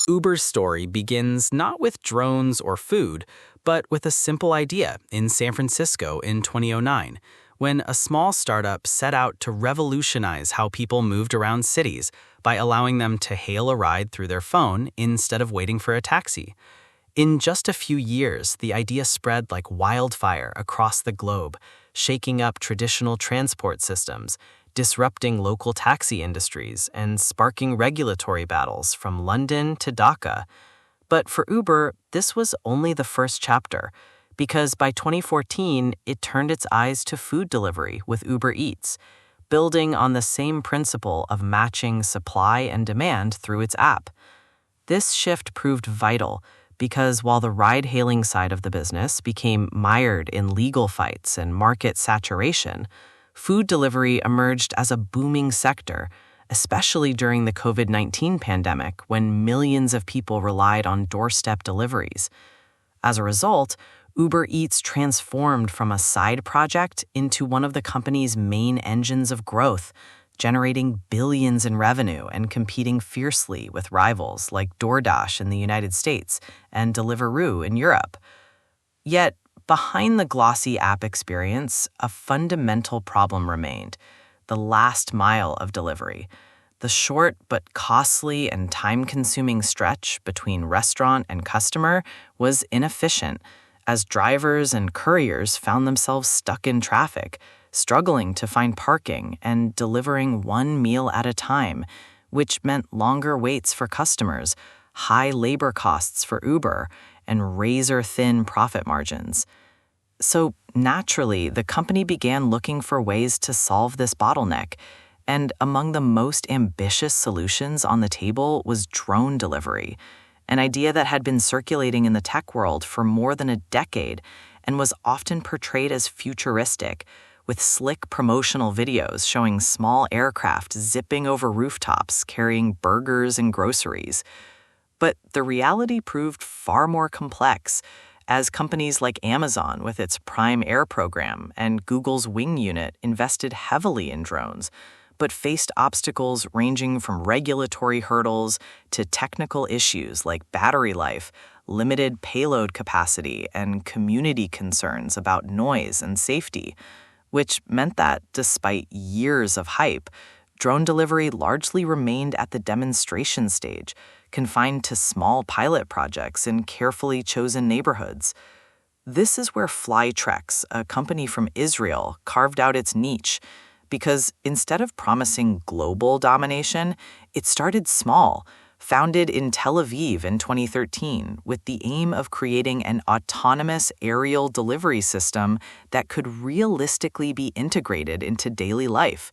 Uber's story begins not with drones or food, but with a simple idea in San Francisco in 2009, when a small startup set out to revolutionize how people moved around cities by allowing them to hail a ride through their phone instead of waiting for a taxi. In just a few years, the idea spread like wildfire across the globe, shaking up traditional transport systems, disrupting local taxi industries, and sparking regulatory battles from London to Dhaka. But for Uber, this was only the first chapter, because by 2014, it turned its eyes to food delivery with Uber Eats, building on the same principle of matching supply and demand through its app. This shift proved vital because while the ride-hailing side of the business became mired in legal fights and market saturation, food delivery emerged as a booming sector, especially during the COVID-19 pandemic when millions of people relied on doorstep deliveries. As a result, Uber Eats transformed from a side project into one of the company's main engines of growth, generating billions in revenue and competing fiercely with rivals like DoorDash in the United States and Deliveroo in Europe. Yet, behind the glossy app experience, a fundamental problem remained: the last mile of delivery. The short but costly and time-consuming stretch between restaurant and customer was inefficient, as drivers and couriers found themselves stuck in traffic, struggling to find parking and delivering one meal at a time, which meant longer waits for customers, high labor costs for Uber, and razor-thin profit margins. So naturally, the company began looking for ways to solve this bottleneck, and among the most ambitious solutions on the table was drone delivery, an idea that had been circulating in the tech world for more than a decade and was often portrayed as futuristic, with slick promotional videos showing small aircraft zipping over rooftops carrying burgers and groceries. But the reality proved far more complex, as companies like Amazon with its Prime Air program and Google's Wing unit invested heavily in drones, but faced obstacles ranging from regulatory hurdles to technical issues like battery life, limited payload capacity, and community concerns about noise and safety, which meant that, despite years of hype, drone delivery largely remained at the demonstration stage, confined to small pilot projects in carefully chosen neighborhoods. This is where Flytrex, a company from Israel, carved out its niche, because instead of promising global domination, it started small, founded in Tel Aviv in 2013 with the aim of creating an autonomous aerial delivery system that could realistically be integrated into daily life.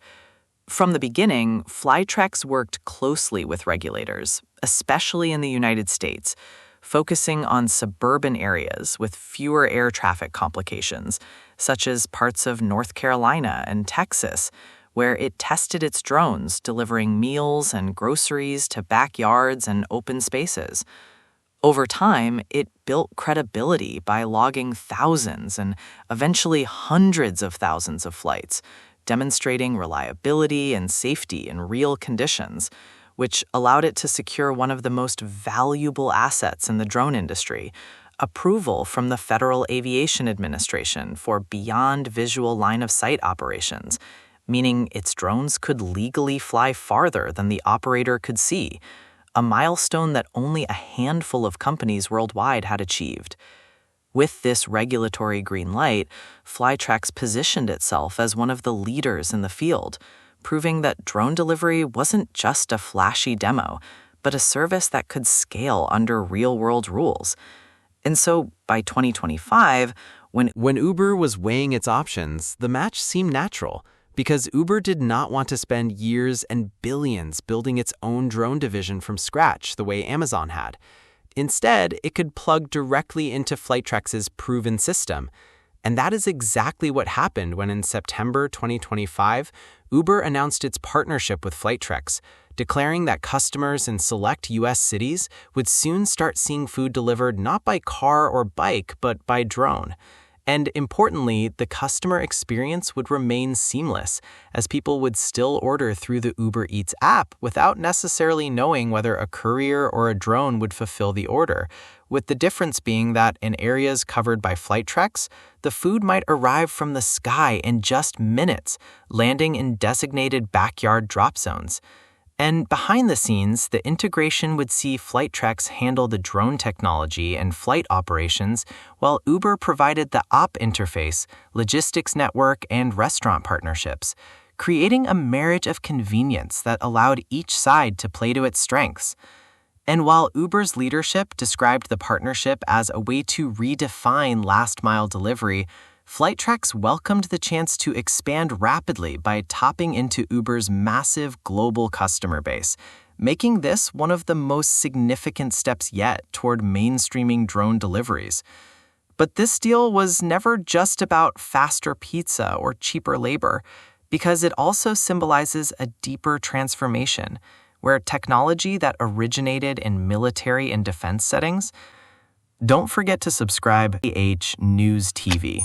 From the beginning, Flytrex worked closely with regulators, especially in the United States, focusing on suburban areas with fewer air traffic complications, such as parts of North Carolina and Texas, where it tested its drones, delivering meals and groceries to backyards and open spaces. Over time, it built credibility by logging thousands and eventually hundreds of thousands of flights, demonstrating reliability and safety in real conditions, which allowed it to secure one of the most valuable assets in the drone industry, approval from the Federal Aviation Administration for beyond visual line-of-sight operations, meaning its drones could legally fly farther than the operator could see, a milestone that only a handful of companies worldwide had achieved. With this regulatory green light, Flytrex positioned itself as one of the leaders in the field, proving that drone delivery wasn't just a flashy demo, but a service that could scale under real-world rules. And so, by 2025, when Uber was weighing its options, the match seemed natural, because Uber did not want to spend years and billions building its own drone division from scratch the way Amazon had. Instead, it could plug directly into Flytrex's proven system. And that is exactly what happened when in September 2025, Uber announced its partnership with Flytrex, declaring that customers in select U.S. cities would soon start seeing food delivered not by car or bike, but by drone. And importantly, the customer experience would remain seamless, as people would still order through the Uber Eats app without necessarily knowing whether a courier or a drone would fulfill the order, with the difference being that in areas covered by Flytrex, the food might arrive from the sky in just minutes, landing in designated backyard drop zones. And behind the scenes, the integration would see Flytrex handle the drone technology and flight operations, while Uber provided the app interface, logistics network, and restaurant partnerships, creating a marriage of convenience that allowed each side to play to its strengths. And while Uber's leadership described the partnership as a way to redefine last-mile delivery, Flytrex welcomed the chance to expand rapidly by tapping into Uber's massive global customer base, making this one of the most significant steps yet toward mainstreaming drone deliveries. But this deal was never just about faster pizza or cheaper labor, because it also symbolizes a deeper transformation, where technology that originated in military and defense settings. Don't forget to subscribe to AHNEWSTV.